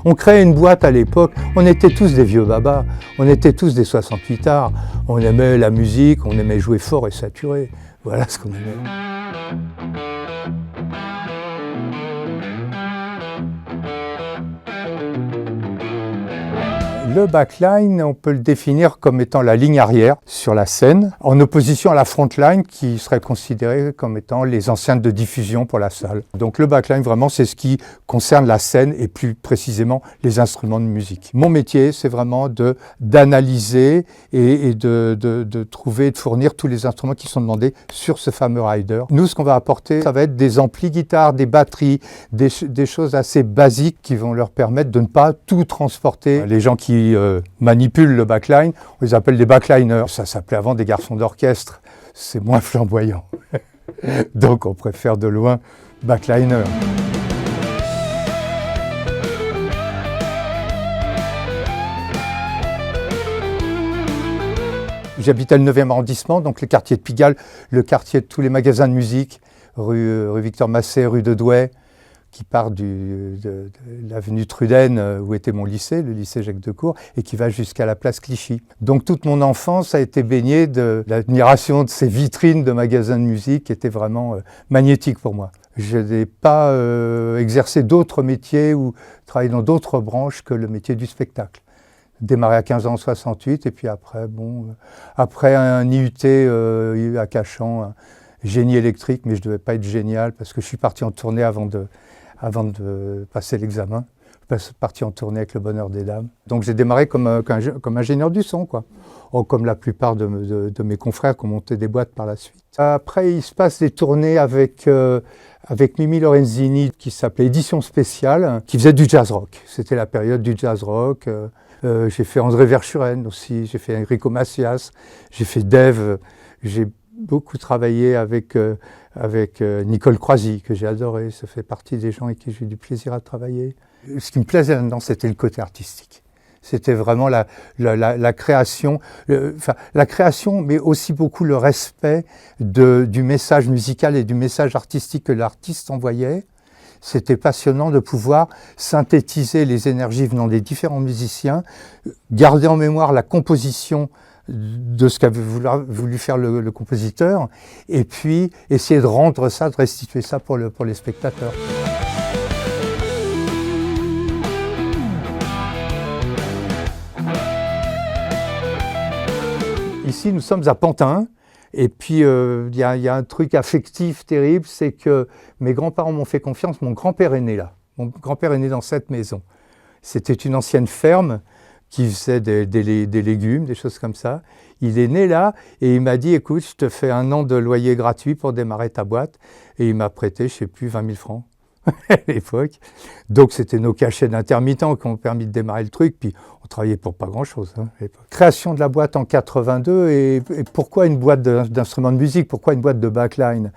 On créait une boîte à l'époque, on était tous des vieux babas, on était tous des 68 ards, on aimait la musique, on aimait jouer fort et saturé. Voilà ce qu'on aimait. Le backline, on peut le définir comme étant la ligne arrière sur la scène, en opposition à la frontline qui serait considérée comme étant les enceintes de diffusion pour la salle. Donc le backline, vraiment, c'est ce qui concerne la scène et plus précisément les instruments de musique. Mon métier, c'est vraiment d'analyser et de trouver, de fournir tous les instruments qui sont demandés sur ce fameux rider. Nous, ce qu'on va apporter, ça va être des amplis guitares, des batteries, des choses assez basiques qui vont leur permettre de ne pas tout transporter. Les gens qui manipulent le backline, on les appelle des backliners. Ça s'appelait avant des garçons d'orchestre, c'est moins flamboyant. Donc on préfère de loin backliner. J'habitais le 9e arrondissement, donc le quartier de Pigalle, le quartier de tous les magasins de musique, rue Victor Massé, rue de Douai, qui part de l'avenue Truden, où était mon lycée, le lycée Jacques Decour, et qui va jusqu'à la place Clichy. Donc toute mon enfance a été baignée de l'admiration de ces vitrines de magasins de musique qui étaient vraiment magnétiques pour moi. Je n'ai pas exercé d'autres métiers ou travaillé dans d'autres branches que le métier du spectacle. Démarré à 15 ans en 68, et puis après, après un IUT à Cachan, génie électrique, mais je ne devais pas être génial parce que je suis parti en tournée avant de passer l'examen. Je suis parti en tournée avec Le Bonheur des Dames. Donc j'ai démarré comme ingénieur du son, quoi. Comme la plupart de mes confrères qui ont monté des boîtes par la suite. Après, il se passe des tournées avec Mimi Lorenzini qui s'appelait Édition Spéciale, qui faisait du jazz rock. C'était la période du jazz rock. J'ai fait André Verschuren aussi, j'ai fait Enrico Macias, j'ai fait Dave, j'ai beaucoup travaillé avec Nicole Croisy, que j'ai adoré. Ça fait partie des gens avec qui j'ai eu du plaisir à travailler. Ce qui me plaisait là-dedans, c'était le côté artistique. C'était vraiment la création, la création, mais aussi beaucoup le respect du message musical et du message artistique que l'artiste envoyait. C'était passionnant de pouvoir synthétiser les énergies venant des différents musiciens, garder en mémoire la composition de ce qu'avait voulu faire le compositeur, et puis essayer de rendre ça, de restituer ça pour les spectateurs. Ici, nous sommes à Pantin, et puis il y a un truc affectif terrible, c'est que mes grands-parents m'ont fait confiance, mon grand-père est né là. Mon grand-père est né dans cette maison. C'était une ancienne ferme qui faisait des légumes, des choses comme ça. Il est né là et il m'a dit, écoute, je te fais 1 an de loyer gratuit pour démarrer ta boîte. Et il m'a prêté, je ne sais plus, 20 000 francs à l'époque. Donc c'était nos cachets d'intermittents qui ont permis de démarrer le truc. Puis on travaillait pour pas grand-chose à l'époque. Création de la boîte en 82 et pourquoi une boîte d'instruments de musique? Pourquoi une boîte de backline?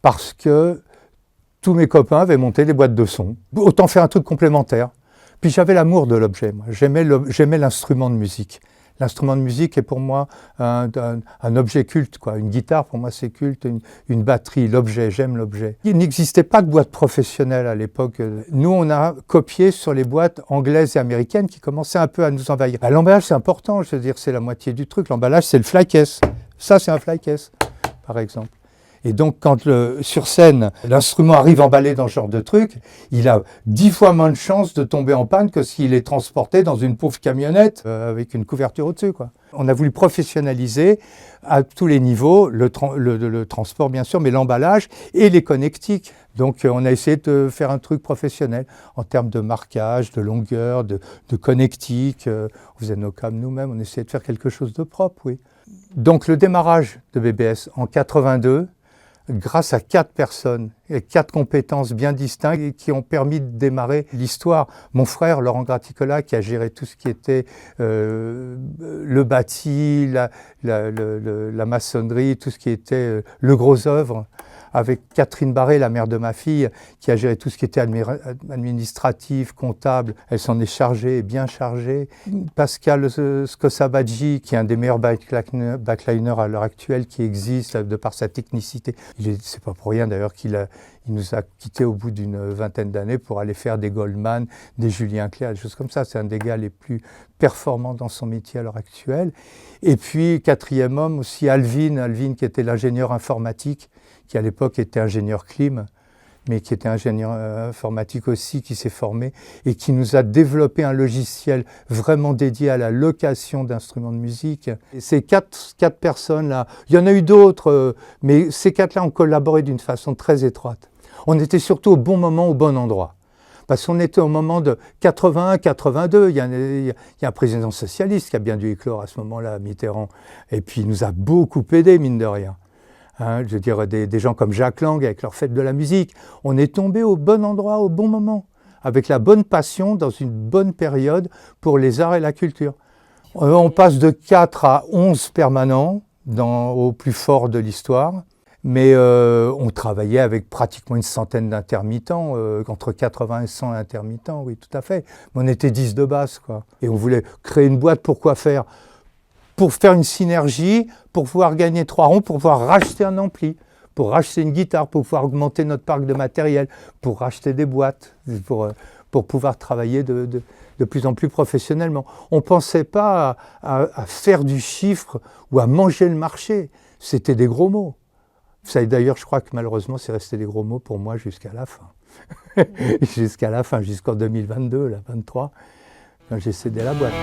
Parce que tous mes copains avaient monté des boîtes de son. Autant faire un truc complémentaire. Puis j'avais l'amour de l'objet, moi. J'aimais l'instrument de musique. L'instrument de musique est pour moi un objet culte, quoi. Une guitare, pour moi, c'est culte. Une batterie, l'objet, j'aime l'objet. Il n'existait pas de boîte professionnelle à l'époque. Nous, on a copié sur les boîtes anglaises et américaines qui commençaient un peu à nous envahir. L'emballage, c'est important, je veux dire, c'est la moitié du truc. L'emballage, c'est le fly case. Ça, c'est un fly case, par exemple. Et donc, quand sur scène, l'instrument arrive emballé dans ce genre de truc, il a 10 fois moins de chances de tomber en panne que s'il est transporté dans une pauvre camionnette avec une couverture au-dessus, quoi. On a voulu professionnaliser à tous les niveaux le transport, bien sûr, mais l'emballage et les connectiques. Donc, on a essayé de faire un truc professionnel en termes de marquage, de longueur, de connectique. On faisait nos câbles nous-mêmes, on essayait de faire quelque chose de propre, oui. Donc, le démarrage de BBS en 82, grâce à 4 personnes et 4 compétences bien distinctes et qui ont permis de démarrer l'histoire. Mon frère, Laurent Graticola, qui a géré tout ce qui était le bâti, la maçonnerie, tout ce qui était le gros œuvre. avec Catherine Barré, la mère de ma fille, qui a géré tout ce qui était administratif, comptable. Elle s'en est chargée, bien chargée. Pascal Skosabadji, qui est un des meilleurs backliners à l'heure actuelle qui existe, de par sa technicité. C'est pas pour rien d'ailleurs qu'il nous a quittés au bout d'une vingtaine d'années pour aller faire des Goldman, des Julien Clerc, des choses comme ça. C'est un des gars les plus performants dans son métier à l'heure actuelle. Et puis, quatrième homme aussi, Alvin qui était l'ingénieur informatique, qui à l'époque était ingénieur clim, mais qui était ingénieur informatique aussi, qui s'est formé et qui nous a développé un logiciel vraiment dédié à la location d'instruments de musique. Et ces quatre personnes-là, il y en a eu d'autres, mais ces quatre-là ont collaboré d'une façon très étroite. On était surtout au bon moment, au bon endroit. Parce qu'on était au moment de 81-82, il y a un président socialiste qui a bien dû éclore à ce moment-là, Mitterrand, et puis il nous a beaucoup aidé, mine de rien. Hein, je veux dire, des gens comme Jacques Lang avec leur fête de la musique. On est tombé au bon endroit, au bon moment, avec la bonne passion, dans une bonne période pour les arts et la culture. On passe de 4 à 11 permanents au plus fort de l'histoire. Mais on travaillait avec pratiquement une centaine d'intermittents, entre 80 et 100 intermittents, oui, tout à fait. Mais on était 10 de base, quoi. Et on voulait créer une boîte pour quoi faire ? Pour faire une synergie, pour pouvoir gagner 3 ronds, pour pouvoir racheter un ampli, pour racheter une guitare, pour pouvoir augmenter notre parc de matériel, pour racheter des boîtes, pour pouvoir travailler de plus en plus professionnellement. On ne pensait pas à faire du chiffre ou à manger le marché. C'était des gros mots. Ça, d'ailleurs, je crois que malheureusement, c'est resté des gros mots pour moi jusqu'à la fin. Jusqu'à la fin, jusqu'en 2022, là, 23, quand j'ai cédé la boîte.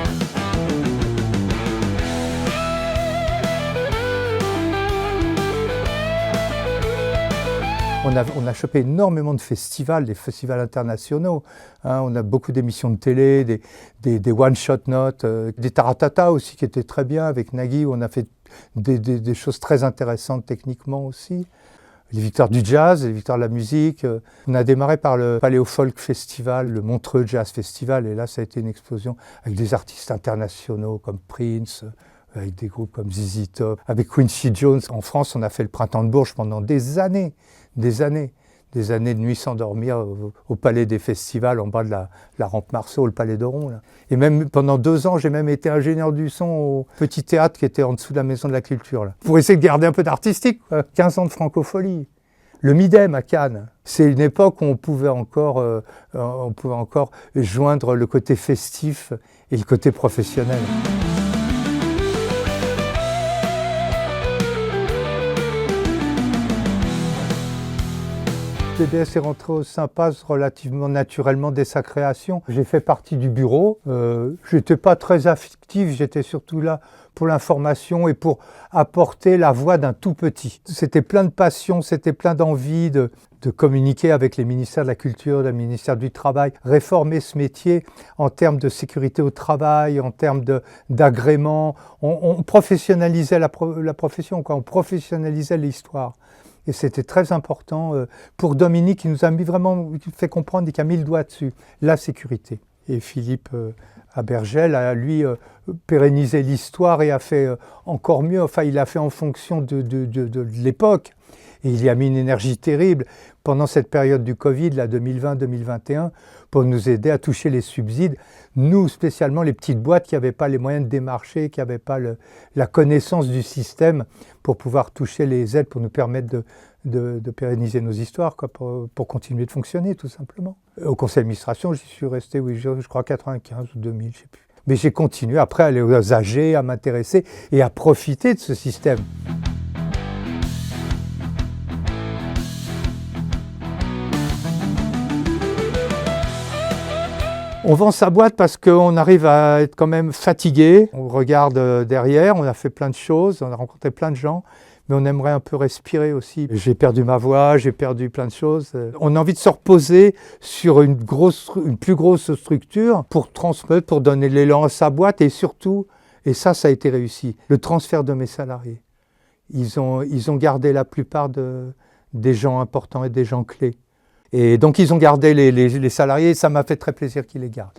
On a chopé énormément de festivals, des festivals internationaux. Hein, on a beaucoup d'émissions de télé, des one-shot notes, des taratata aussi qui étaient très bien avec Nagui, où on a fait des choses très intéressantes techniquement aussi. Les victoires du jazz, les victoires de la musique. On a démarré par le Paléo Folk Festival, le Montreux Jazz Festival, et là ça a été une explosion avec des artistes internationaux comme Prince, avec des groupes comme ZZ Top, avec Quincy Jones. En France, on a fait le Printemps de Bourges pendant des années de nuit sans dormir au Palais des Festivals, en bas de la rampe Marceau, le Palais d'Oron. Là. Et même pendant 2 ans, j'ai même été ingénieur du son au petit théâtre qui était en dessous de la Maison de la Culture, là, pour essayer de garder un peu d'artistique. 15 ans de francophonie. Le Midem à Cannes, c'est une époque où on pouvait encore joindre le côté festif et le côté professionnel. TDS est rentré au Sympas relativement naturellement dès sa création. J'ai fait partie du bureau. Je n'étais pas très actif, j'étais surtout là pour l'information et pour apporter la voix d'un tout petit. C'était plein de passion, c'était plein d'envie de communiquer avec les ministères de la Culture, le ministère du Travail, réformer ce métier en termes de sécurité au travail, en termes d'agrément. On professionnalisait la profession, quoi. On professionnalisait l'histoire. Et c'était très important pour Dominique, qui nous a vraiment fait comprendre et qui a mis le doigt dessus, la sécurité. Et Philippe Abergel a, lui, pérennisé l'histoire et a fait encore mieux. Enfin, il a fait en fonction de l'époque. Et il y a mis une énergie terrible pendant cette période du Covid, là, 2020-2021, pour nous aider à toucher les subsides. Nous, spécialement, les petites boîtes qui n'avaient pas les moyens de démarcher, qui n'avaient pas la connaissance du système pour pouvoir toucher les aides, pour nous permettre de pérenniser nos histoires, quoi, pour continuer de fonctionner, tout simplement. Au conseil d'administration, j'y suis resté, oui, je crois, 95 ou 2000, je ne sais plus. Mais j'ai continué après à aller aux AG, à m'intéresser et à profiter de ce système. On vend sa boîte parce qu'on arrive à être quand même fatigué. On regarde derrière, on a fait plein de choses, on a rencontré plein de gens, mais on aimerait un peu respirer aussi. J'ai perdu ma voix, j'ai perdu plein de choses. On a envie de se reposer sur une plus grosse structure pour transmettre, pour donner l'élan à sa boîte et surtout, et ça a été réussi, le transfert de mes salariés. Ils ont gardé la plupart des gens importants et des gens clés. Et donc ils ont gardé les salariés et ça m'a fait très plaisir qu'ils les gardent.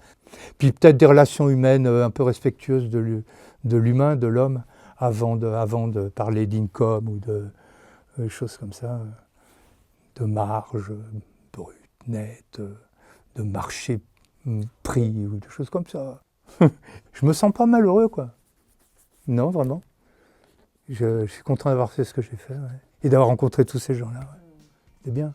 Puis peut-être des relations humaines un peu respectueuses de l'humain, de l'homme, avant de parler d'income ou de choses comme ça. de marge brute, nette, de marché prix ou des choses comme ça. Je me sens pas malheureux, quoi. Non, vraiment. Je suis content d'avoir fait ce que j'ai fait, ouais. Et d'avoir rencontré tous ces gens-là. Ouais. C'est bien.